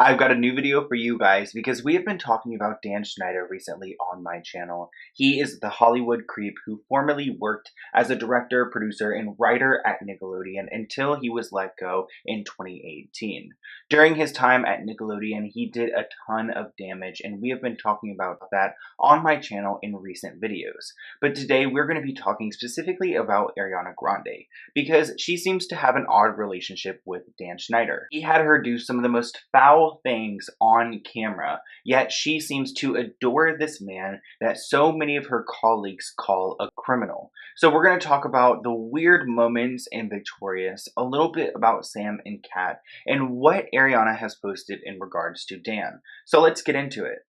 I've got a new video for you guys because we have been talking about Dan Schneider recently on my channel. He is the Hollywood creep who formerly worked as a director, producer, and writer at Nickelodeon until he was let go in 2018. During his time at Nickelodeon, he did a ton of damage, and we have been talking about that on my channel in recent videos. But today we're going to be talking specifically about Ariana Grande because she seems to have an odd relationship with Dan Schneider. He had her do some of the most foul things on camera, yet she seems to adore this man that so many of her colleagues call a criminal. So we're going to talk about the weird moments in Victorious, a little bit about Sam and Kat, and what Ariana has posted in regards to Dan. So let's get into it.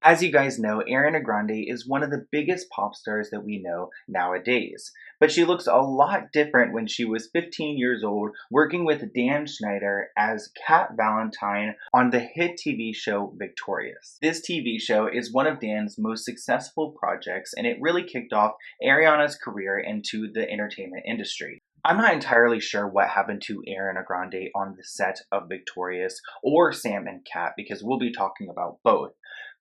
As you guys know, Ariana Grande is one of the biggest pop stars that we know nowadays. But she looks a lot different when she was 15 years old, working with Dan Schneider as Kat Valentine on the hit TV show Victorious. This TV show is one of Dan's most successful projects, and it really kicked off Ariana's career into the entertainment industry. I'm not entirely sure what happened to Ariana Grande on the set of Victorious or Sam and Kat because we'll be talking about both.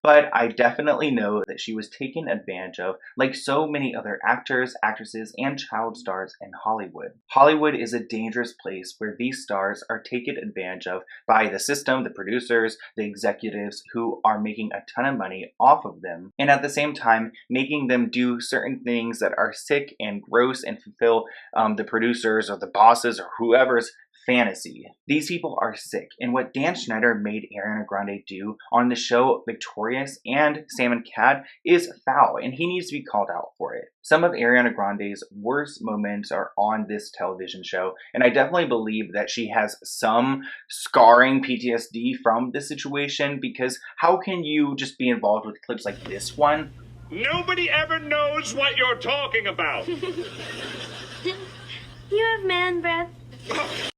But I definitely know that she was taken advantage of like so many other actors, actresses, and child stars in Hollywood. Hollywood is a dangerous place where these stars are taken advantage of by the system, the producers, the executives who are making a ton of money off of them, and at the same time making them do certain things that are sick and gross and fulfill the producers or the bosses or whoever's fantasy. These people are sick, and what Dan Schneider made Ariana Grande do on the show Victorious and Sam and Kat is foul, and he needs to be called out for it. Some of Ariana Grande's worst moments are on this television show, and I definitely believe that she has some scarring PTSD from this situation, because how can you just be involved with clips like this one? Nobody ever knows what you're talking about. You have man breath.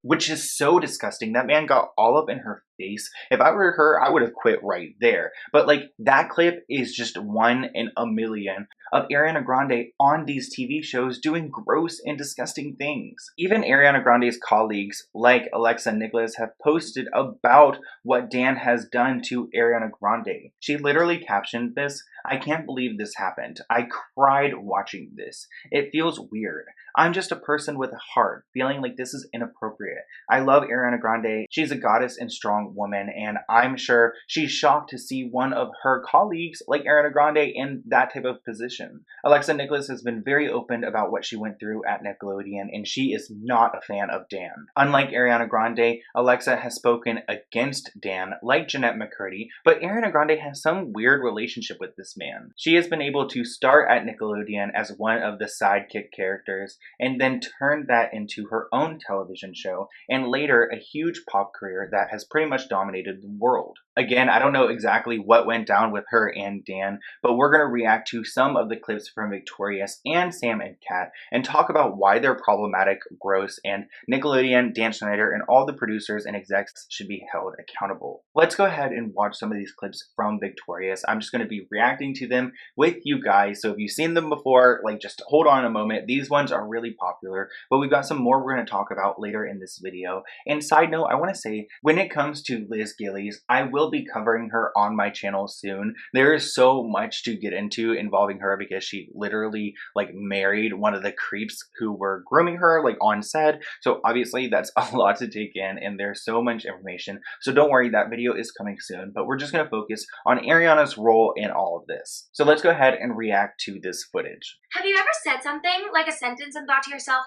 Which is so disgusting. That man got all up in her face. If I were her, I would have quit right there. But like, that clip is just one in a million of Ariana Grande on these TV shows doing gross and disgusting things. Even Ariana Grande's colleagues like Alexa Nicholas have posted about what Dan has done to Ariana Grande. She literally captioned this, "I can't believe this happened. I cried watching this. It feels weird. I'm just a person with a heart, feeling like this is inappropriate. I love Ariana Grande. She's a goddess and strong woman, and I'm sure she's shocked to see one of her colleagues like Ariana Grande in that type of position." Alexa Nicholas has been very open about what she went through at Nickelodeon, and she is not a fan of Dan. Unlike Ariana Grande, Alexa has spoken against Dan like Jennette McCurdy, but Ariana Grande has some weird relationship with this man. She has been able to start at Nickelodeon as one of the sidekick characters, and then turn that into her own television show, and later a huge pop career that has pretty much dominated the world. Again, I don't know exactly what went down with her and Dan, but we're going to react to some of the clips from Victorious and Sam and Kat and talk about why they're problematic, gross, and Nickelodeon, Dan Schneider, and all the producers and execs should be held accountable. Let's go ahead and watch some of these clips from Victorious. I'm just going to be reacting to them with you guys, so if you've seen them before, like, just hold on a moment. These ones are really popular, but we've got some more we're going to talk about later in this video. And side note, I want to say, when it comes to Liz Gillies, I will be covering her on my channel soon. There is so much to get into involving her because she literally like married one of the creeps who were grooming her like on set. So obviously that's a lot to take in, and there's so much information. So don't worry, that video is coming soon, but we're just going to focus on Ariana's role in all of this. So let's go ahead and react to this footage. Have you ever said something, like a sentence, and thought to yourself,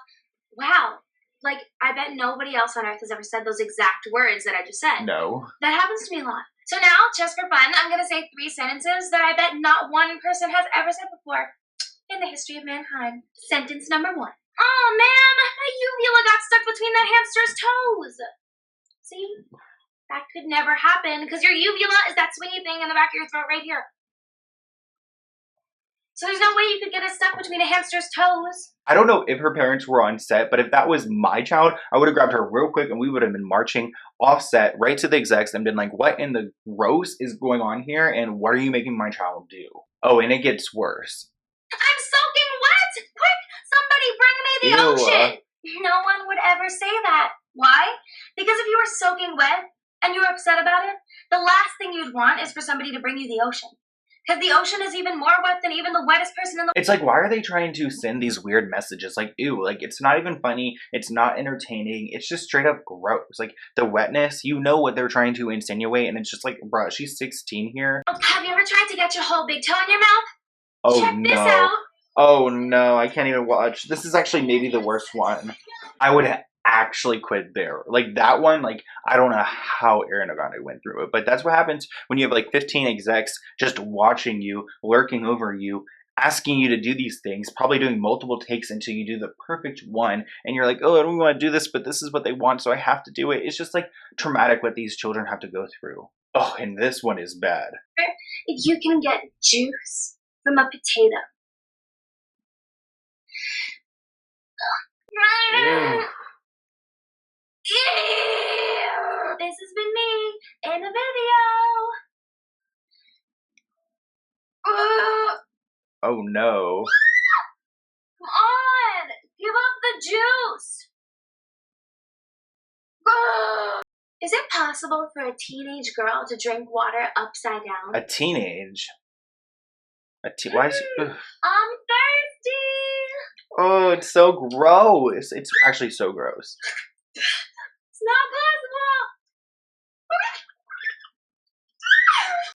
wow, like, I bet nobody else on earth has ever said those exact words that I just said? No. That happens to me a lot. So now, just for fun, I'm going to say 3 sentences that I bet not one person has ever said before in the history of mankind. Sentence number 1. Oh, ma'am, my uvula got stuck between that hamster's toes. See? That could never happen, because your uvula is that swingy thing in the back of your throat right here. So there's no way you could get it stuck between a hamster's toes. I don't know if her parents were on set, but if that was my child, I would have grabbed her real quick and we would have been marching off set right to the execs and been like, what in the gross is going on here, and what are you making my child do? Oh, and it gets worse. I'm soaking wet! Quick, somebody bring me the Ew. ocean! No one would ever say that. Why? and you're upset about it, the last thing you'd want is for somebody to bring you the ocean. Because the ocean is even more wet than even the wettest person in the— It's like, why are they trying to send these weird messages? Like, ew, like, it's not even funny. It's not entertaining. It's just straight up gross. Like, the wetness, you know what they're trying to insinuate, and it's just like, bruh, she's 16 here. Have you ever tried to get your whole big toe in your mouth? Oh, Check this no. out. Oh, no, I can't even watch. This is actually maybe the worst one. I would actually quit there. Like, that one, like, I don't know how Ariana Grande went through it, but that's what happens when you have like 15 execs just watching you, lurking over you, asking you to do these things, probably doing multiple takes until you do the perfect one, and you're like, oh, I don't want to do this, but this is what they want, so I have to do it. It's just like traumatic what these children have to go through. Oh, and this one is bad. If you can get juice from a potato. Ew. This has been me in a video. Oh no. Come on, give up the juice. Is it possible for a teenage girl to drink water upside down? A teenage? Why is she? I'm thirsty. Oh, it's so gross. It's actually so gross. It's not possible.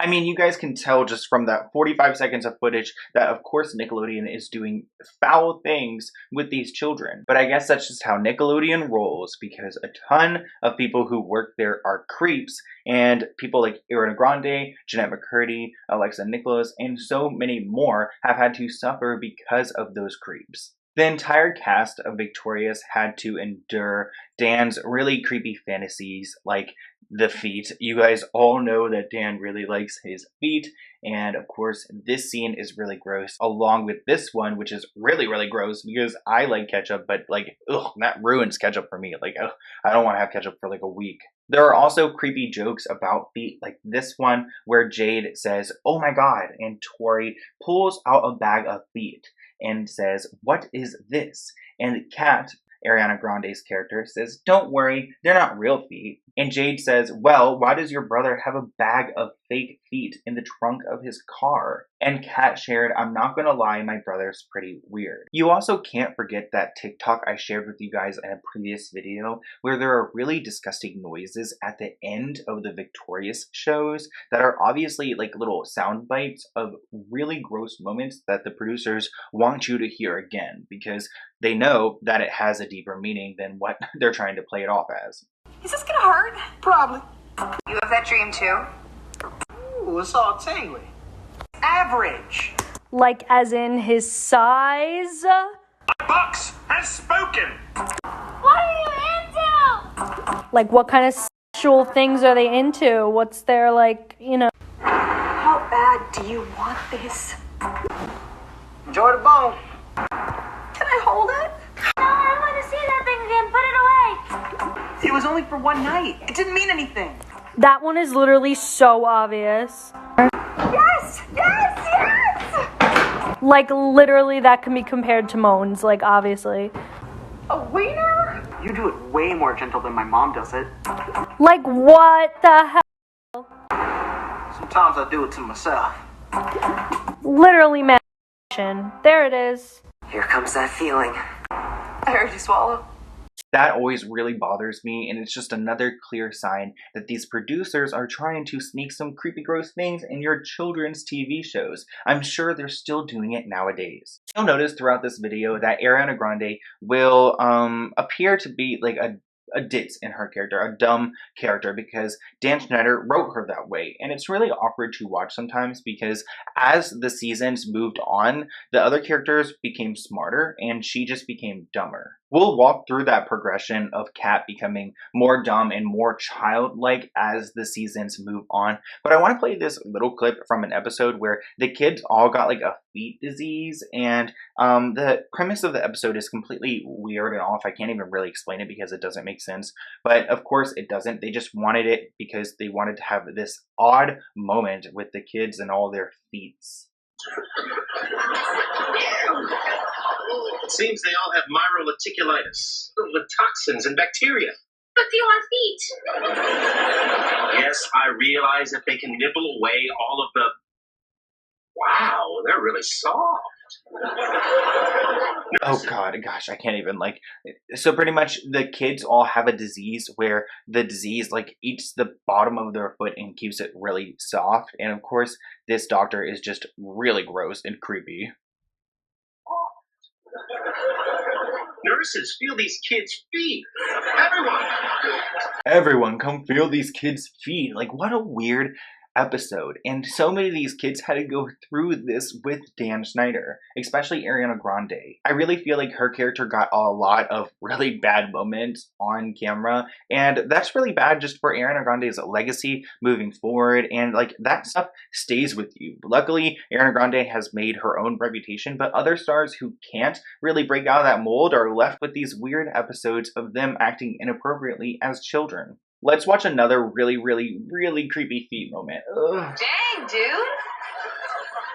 I mean, you guys can tell just from that 45 seconds of footage that, of course, Nickelodeon is doing foul things with these children. But I guess that's just how Nickelodeon rolls, because a ton of people who work there are creeps, and people like Ariana Grande, Jennette McCurdy, Alexa Nicholas, and so many more have had to suffer because of those creeps. The entire cast of Victorious had to endure Dan's really creepy fantasies, like the feet. You guys all know that Dan really likes his feet, and of course this scene is really gross, along with this one, which is really, really gross because I like ketchup, but like, ugh, that ruins ketchup for me. Like, ugh, I don't want to have ketchup for like a week. There are also creepy jokes about feet, like this one where Jade says, "Oh my god," and Tori pulls out a bag of feet and says, "What is this?" And Kat, Ariana Grande's character, says, "Don't worry, they're not real feet." And Jade says, "Well, why does your brother have a bag of fake feet in the trunk of his car?" And Kat shared, "I'm not gonna lie, my brother's pretty weird." You also can't forget that TikTok I shared with you guys in a previous video where there are really disgusting noises at the end of the Victorious shows that are obviously like little sound bites of really gross moments that the producers want you to hear again because they know that it has a deeper meaning than what they're trying to play it off as. Is this gonna hurt? Probably. You have that dream too? Ooh, it's all tingly. Average. Like as in his size? My box has spoken. What are you into? Like what kind of sexual things are they into? What's their like, you know? How bad do you want this? Enjoy the bone. Can I hold it? No, I want to see that thing again. Put it away. It was only for one night. It didn't mean anything. That one is literally so obvious. Yes! Yes! Yes! Like literally that can be compared to Moan's, like obviously. A wiener? You do it way more gentle than my mom does it. Like what the hell? Sometimes I do it to myself. Literally masturbation. There it is. Here comes that feeling. I heard you swallow. That always really bothers me, and it's just another clear sign that these producers are trying to sneak some creepy gross things in your children's TV shows. I'm sure they're still doing it nowadays. You'll notice throughout this video that Ariana Grande will appear to be like a ditz in her character, a dumb character, because Dan Schneider wrote her that way. And it's really awkward to watch sometimes because as the seasons moved on, the other characters became smarter and she just became dumber. We'll walk through that progression of Kat becoming more dumb and more childlike as the seasons move on. But I want to play this little clip from an episode where the kids all got like a feet disease, and the premise of the episode is completely weird and off. I can't even really explain it because it doesn't make sense. But of course it doesn't. They just wanted it because they wanted to have this odd moment with the kids and all their feets. It seems they all have viral reticulitis, filled with toxins and bacteria. but feel our feet. Yes, I realize that they can nibble away all of the... Wow, they're really soft. Oh god, gosh, I can't even, like, so pretty much the kids all have a disease where the disease, like, eats the bottom of their foot and keeps it really soft, and of course, this doctor is just really gross and creepy. Nurses, feel these kids' feet. Everyone, come feel these kids' feet. Like, what a weird episode. And so many of these kids had to go through this with Dan Schneider, especially Ariana Grande. I really feel like her character got a lot of really bad moments on camera, and that's really bad just for Ariana Grande's legacy moving forward, and like that stuff stays with you. Luckily, Ariana Grande has made her own reputation, but other stars who can't really break out of that mold are left with these weird episodes of them acting inappropriately as children. Let's watch another really, really, really creepy feet moment. Ugh. Dang, dude.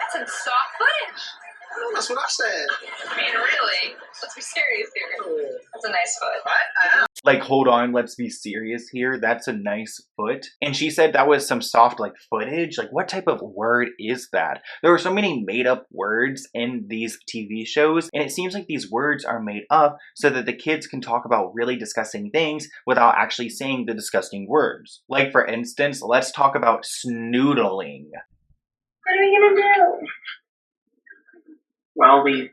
That's some soft footage. That's what I said. I mean, really. Let's be serious here. That's a nice foot. Like, hold on, let's be serious here. That's a nice foot. And she said that was some soft, like, footage. Like, what type of word is that? There are so many made-up words in these TV shows, and it seems like these words are made up so that the kids can talk about really disgusting things without actually saying the disgusting words. Like, for instance, let's talk about snoodling. What are we gonna do? Well, we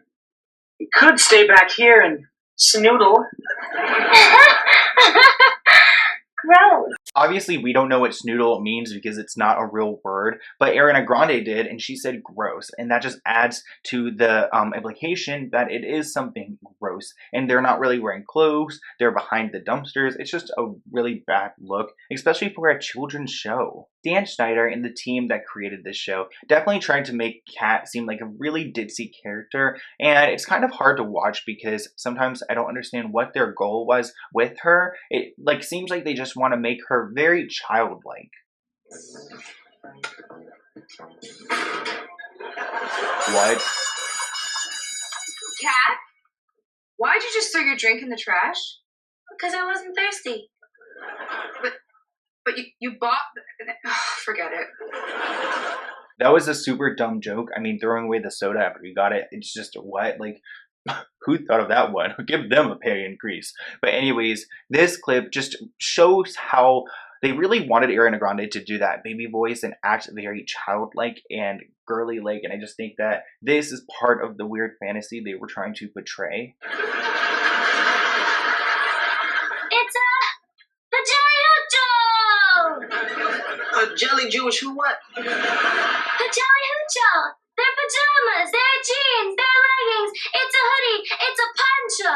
could stay back here and snoodle. Gross. Obviously, we don't know what snoodle means because it's not a real word, but Ariana Grande did, and she said gross, and that just adds to the implication that it is something gross, and they're not really wearing clothes, they're behind the dumpsters. It's just a really bad look, especially for a children's show. Dan Schneider and the team that created this show definitely tried to make Kat seem like a really ditzy character, and it's kind of hard to watch because sometimes I don't understand what their goal was with her. It like seems like they just want to make her very childlike. What? Kat? Why'd you just throw your drink in the trash? Because I wasn't thirsty. But you bought... forget it. That was a super dumb joke. I mean, throwing away the soda after you got it, it's just what? Like, who thought of that one? Give them a pay increase. But anyways, this clip just shows how they really wanted Ariana Grande to do that baby voice and act very childlike and girly-like, and I just think that this is part of the weird fantasy they were trying to portray. It's A jelly Jewish who what? Jelly Hoocho! They're pajamas, they're jeans, they're leggings, it's a hoodie, it's a poncho!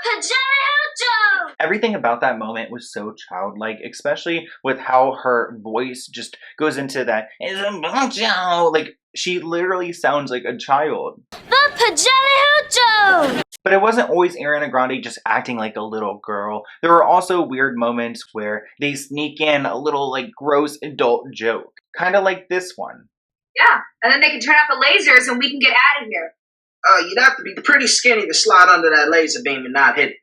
The Jelly Hoocho! Everything about that moment was so childlike, especially with how her voice just goes into that, it's a poncho! Like, she literally sounds like a child. The Jelly Hoocho! But it wasn't always Ariana Grande just acting like a little girl. There were also weird moments where they sneak in a little, like, gross adult joke. Kind of like this one. Yeah, and then they can turn off the lasers and we can get out of here. You'd have to be pretty skinny to slide under that laser beam and not hit it.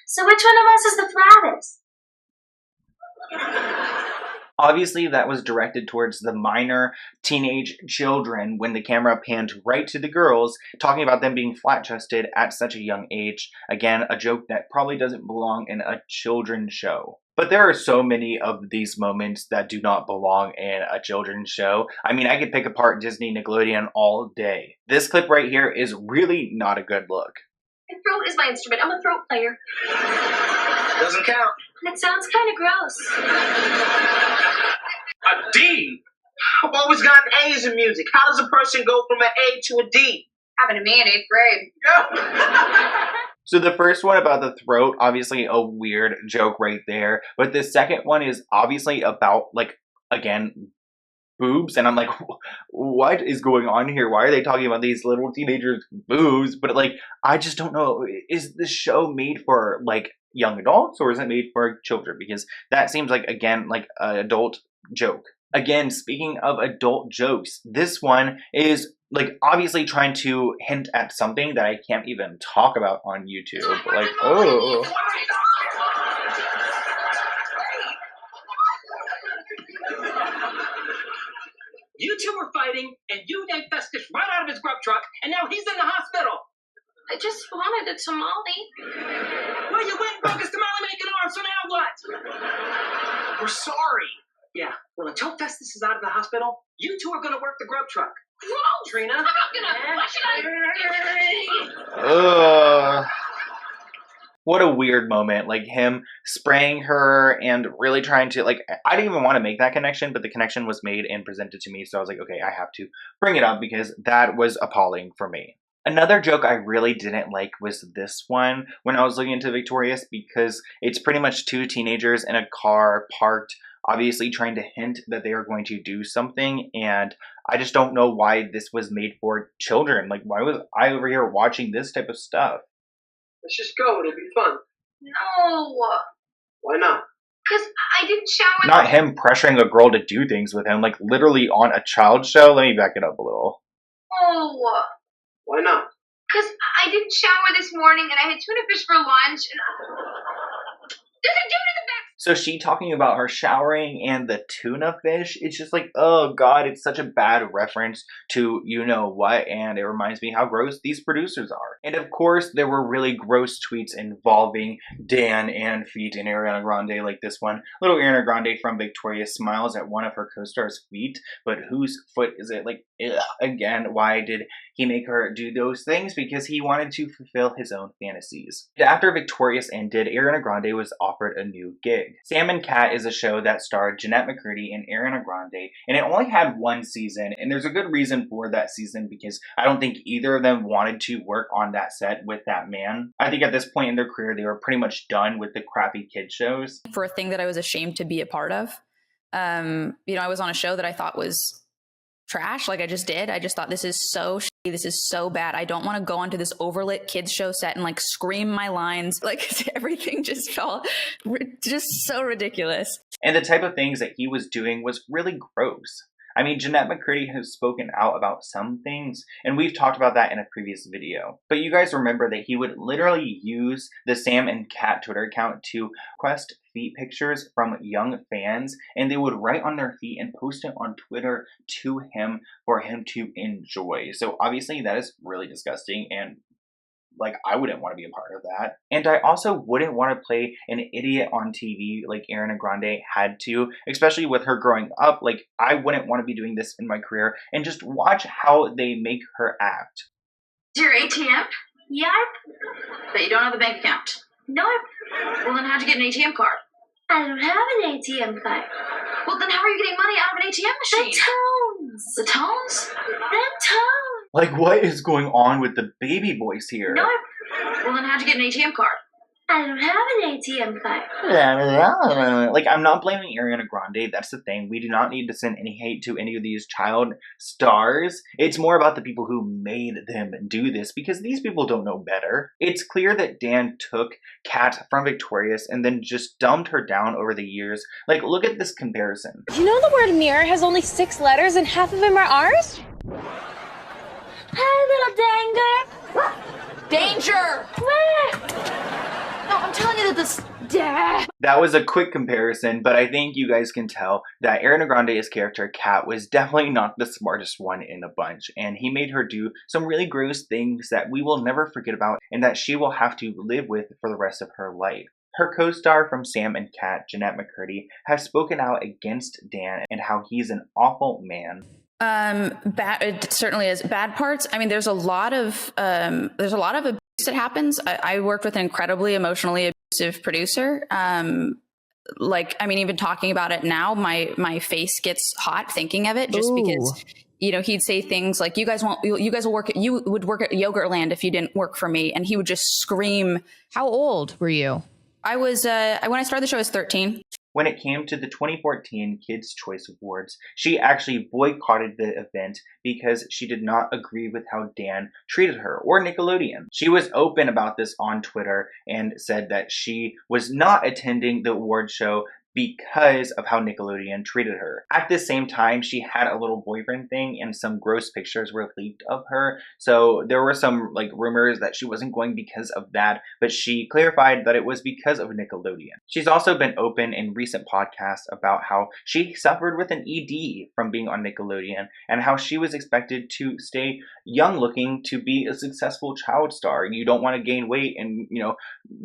So which one of us is the flattest? Obviously, that was directed towards the minor teenage children when the camera panned right to the girls, talking about them being flat-chested at such a young age. Again, a joke that probably doesn't belong in a children's show. But there are so many of these moments that do not belong in a children's show. I mean, I could pick apart Disney Nickelodeon all day. This clip right here is really not a good look. My throat is my instrument. I'm a throat player. Doesn't count. And it sounds kind of gross. A D? I've always gotten A's in music. How does a person go from an A to a D? Happened to me in 8th grade. So the first one about the throat, obviously a weird joke right there. But the second one is obviously about, like, again, boobs. And I'm like, what is going on here? Why are they talking about these little teenagers' boobs? But, like, I just don't know. Is this show made for, like, young adults, or is it made for children? Because that seems like, again, like an adult joke. Again, speaking of adult jokes, this one is, like, obviously trying to hint at something that I can't even talk about on YouTube. Like, oh. You two were fighting, and you yanked Festus right out of his grub truck, and now he's in the hospital. I just wanted a tamale. Well, you went and broke his tamale-making arm, so now what? We're sorry. Yeah, well, until Festus is out of the hospital, you two are going to work the grub truck. Gross! Trina? I'm not gonna. Why should I? Ugh. What a weird moment, like him spraying her and really trying to, like, I didn't even want to make that connection, but the connection was made and presented to me, so I was like, okay, I have to bring it up because that was appalling for me. Another joke I really didn't like was this one when I was looking into Victorious, because it's pretty much two teenagers in a car parked, obviously trying to hint that they are going to do something, and I just don't know why this was made for children. Like, why was I over here watching this type of stuff? Let's just go. It'll be fun. No. Why not? Because I didn't shower. Not him pressuring a girl to do things with him, like literally on a child show. Let me back it up a little. No. Why not? Because I didn't shower this morning and I had tuna fish for lunch and there's a dude in the back. So she talking about her showering and the tuna fish, it's just like, oh god, it's such a bad reference to you know what, and it reminds me how gross these producers are. And of course, there were really gross tweets involving Dan and feet and Ariana Grande, like this one. Little Ariana Grande from Victoria smiles at one of her co-stars' feet, but whose foot is it? Like, ugh. Again, why did he make her do those things? Because he wanted to fulfill his own fantasies. After Victorious ended, Ariana Grande was offered a new gig. Sam and Cat is a show that starred Jennette McCurdy and Ariana Grande, and it only had one season, and there's a good reason for that season because I don't think either of them wanted to work on that set with that man. I think at this point in their career, they were pretty much done with the crappy kid shows. For a thing that I was ashamed to be a part of. You know, I was on a show that I thought was trash, like I just did. I just thought, this is so shitty, this is so bad. I don't want to go onto this overlit kids show set and like scream my lines. Like everything just felt just so ridiculous. And the type of things that he was doing was really gross. I mean, Jennette McCurdy has spoken out about some things, and we've talked about that in a previous video. But you guys remember that he would literally use the Sam and Cat Twitter account to request feet pictures from young fans, and they would write on their feet and post it on Twitter to him for him to enjoy. So obviously that is really disgusting, and like, I wouldn't want to be a part of that. And I also wouldn't want to play an idiot on TV like Ariana Grande had to, especially with her growing up. Like, I wouldn't want to be doing this in my career, and just watch how they make her act. Is your ATM? Yep. But you don't have a bank account. Nope. Well, then how'd you get an ATM card? I don't have an ATM card. Well, then how are you getting money out of an ATM machine? The tones. The tones? The tones. Like, what is going on with the baby voice here? Nope. Well, then how'd you get an ATM card? I don't have an ATM card. Like, I'm not blaming Ariana Grande. That's the thing. We do not need to send any hate to any of these child stars. It's more about the people who made them do this, because these people don't know better. It's clear that Dan took Kat from Victorious and then just dumbed her down over the years. Like, look at this comparison. You know the word mirror has only 6 letters and half of them are ours? Hi, little danger. Danger! No, I'm telling you that this... That was a quick comparison, but I think you guys can tell that Ariana Grande's character, Kat, was definitely not the smartest one in the bunch, and he made her do some really gross things that we will never forget about and that she will have to live with for the rest of her life. Her co-star from Sam and Cat, Jennette McCurdy, has spoken out against Dan and how he's an awful man. It certainly is. Bad parts, I mean, there's a lot of abuse that happens. I worked with an incredibly emotionally abusive producer. Like, I mean, even talking about it now, my face gets hot thinking of it, just Ooh. because, you know, he'd say things like, you would work at Yogurtland if you didn't work for me. And he would just scream. How old were you? I was, when I started the show, I was 13. When it came to the 2014 Kids' Choice Awards, she actually boycotted the event because she did not agree with how Dan treated her, or Nickelodeon. She was open about this on Twitter and said that she was not attending the award show because of how Nickelodeon treated her. At the same time, she had a little boyfriend thing and some gross pictures were leaked of her. So there were some like rumors that she wasn't going because of that, but she clarified that it was because of Nickelodeon. She's also been open in recent podcasts about how she suffered with an ED from being on Nickelodeon and how she was expected to stay young looking to be a successful child star. You don't want to gain weight and,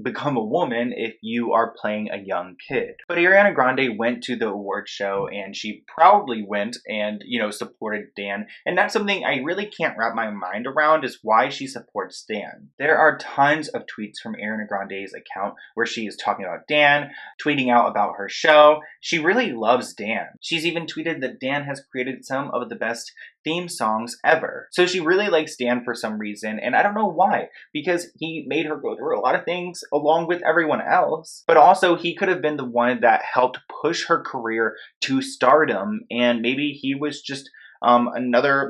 become a woman if you are playing a young kid. But Ariana Grande went to the award show and she proudly went and, supported Dan. And that's something I really can't wrap my mind around, is why she supports Dan. There are tons of tweets from Ariana Grande's account where she is talking about Dan, tweeting out about her show. She really loves Dan. She's even tweeted that Dan has created some of the best theme songs ever. So she really likes Dan for some reason, and I don't know why, because he made her go through a lot of things along with everyone else. But also he could have been the one that helped push her career to stardom, and maybe he was just another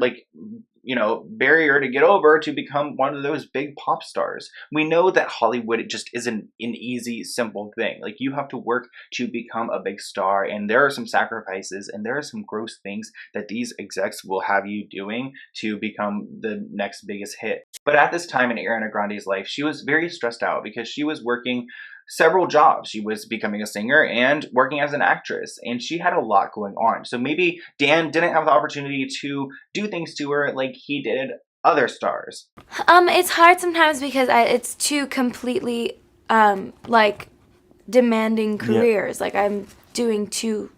barrier to get over to become one of those big pop stars. We know that Hollywood, it just isn't an easy, simple thing. Like, you have to work to become a big star, and there are some sacrifices and there are some gross things that these execs will have you doing to become the next biggest hit. But at this time in Ariana Grande's life, she was very stressed out because she was working several jobs. She was becoming a singer and working as an actress, and she had a lot going on. So maybe Dan didn't have the opportunity to do things to her like he did other stars. It's hard sometimes because it's two completely demanding careers. Like, I'm doing two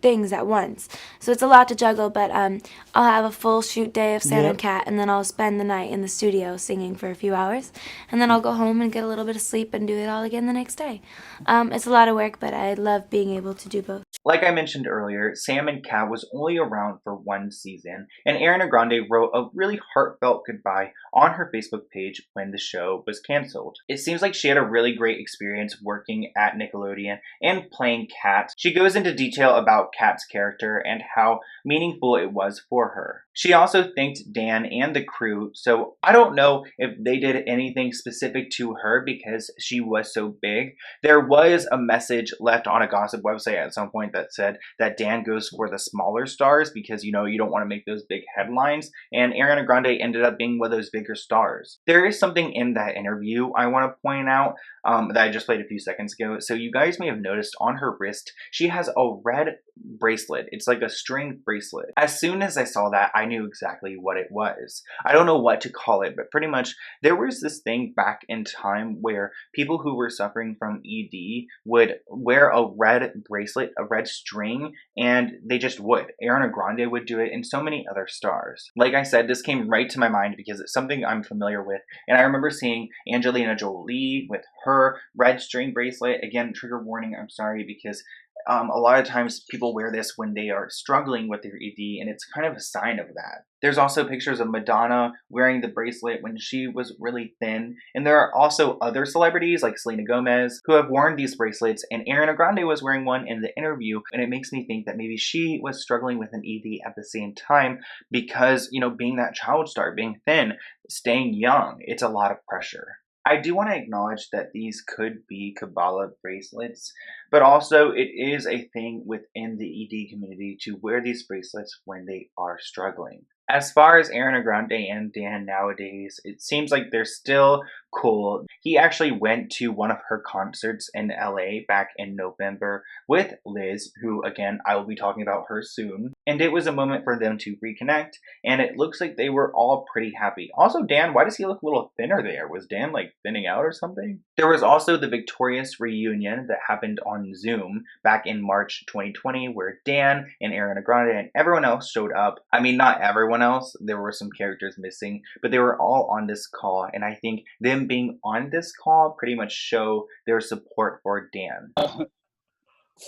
things at once, so it's a lot to juggle. But I'll have a full shoot day of Sam and Cat, and then I'll spend the night in the studio singing for a few hours, and then I'll go home and get a little bit of sleep and do it all again the next day. It's a lot of work, but I love being able to do both. Like I mentioned earlier, Sam and Cat was only around for one season, and Ariana Grande wrote a really heartfelt goodbye on her Facebook page when the show was canceled. It seems like she had a really great experience working at Nickelodeon and playing Cat. She goes into detail about Cat's character and how meaningful it was for her. She also thanked Dan and the crew, so I don't know if they did anything specific to her because she was so big. There was a message left on a gossip website at some point that said that Dan goes for the smaller stars because, you don't want to make those big headlines, and Ariana Grande ended up being one of those bigger stars. There is something in that interview I want to point out that I just played a few seconds ago. So you guys may have noticed on her wrist, she has a red bracelet. It's like a string bracelet. As soon as I saw that, I knew exactly what it was. I don't know what to call it, but pretty much there was this thing back in time where people who were suffering from ED would wear a red bracelet, a red string, and they just would. Ariana Grande would do it, and so many other stars. Like I said, this came right to my mind because it's something I'm familiar with, and I remember seeing Angelina Jolie with her red string bracelet. Again, trigger warning, I'm sorry, because a lot of times people wear this when they are struggling with their ED, and it's kind of a sign of that. There's also pictures of Madonna wearing the bracelet when she was really thin, and there are also other celebrities like Selena Gomez who have worn these bracelets, and Ariana Grande was wearing one in the interview, and it makes me think that maybe she was struggling with an ED at the same time because, being that child star, being thin, staying young, it's a lot of pressure. I do want to acknowledge that these could be Kabbalah bracelets, but also it is a thing within the ED community to wear these bracelets when they are struggling. As far as Ariana Grande and Dan nowadays, it seems like they're still cool. He actually went to one of her concerts in LA back in November with Liz, who, again, I will be talking about her soon. And it was a moment for them to reconnect, and it looks like they were all pretty happy. Also, Dan, why does he look a little thinner there? Was Dan, thinning out or something? There was also the Victorious reunion that happened on Zoom back in March 2020, where Dan and Ariana Grande and everyone else showed up. I mean, not everyone else. There were some characters missing, but they were all on this call, and I think them being on this call pretty much show their support for Dan.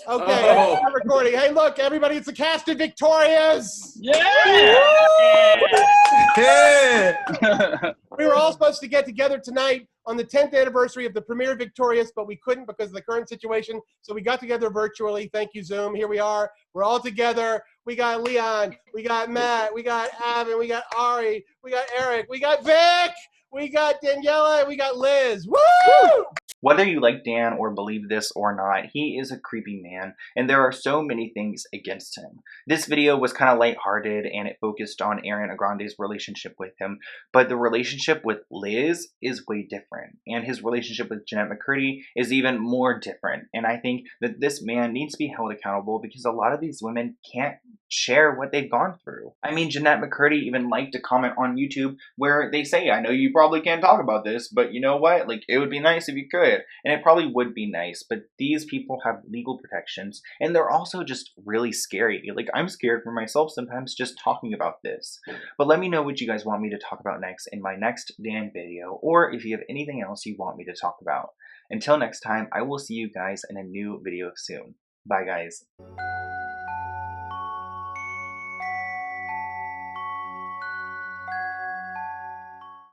Okay, start recording. Hey, look, everybody, it's the cast of Victorious! Yeah! We were all supposed to get together tonight on the 10th anniversary of the premiere of Victorious, but we couldn't because of the current situation, so we got together virtually. Thank you, Zoom. Here we are. We're all together. We got Leon. We got Matt. We got Avin. We got Ari. We got Eric. We got Vic. We got Daniela. And we got Liz. Woo! Whether you like Dan or believe this or not, he is a creepy man, and there are so many things against him. This video was kind of lighthearted, and it focused on Ariana Grande's relationship with him, but the relationship with Liz is way different, and his relationship with Jennette McCurdy is even more different, and I think that this man needs to be held accountable because a lot of these women can't share what they've gone through. I mean, Jennette McCurdy even liked to comment on YouTube where they say, I know you probably can't talk about this, but you know what? Like, it would be nice if you could. And it probably would be nice, but these people have legal protections, and they're also just really scary. Like, I'm scared for myself sometimes just talking about this. But let me know what you guys want me to talk about next in my next Dan video, or if you have anything else you want me to talk about. Until next time, I will see you guys in a new video soon. Bye, guys.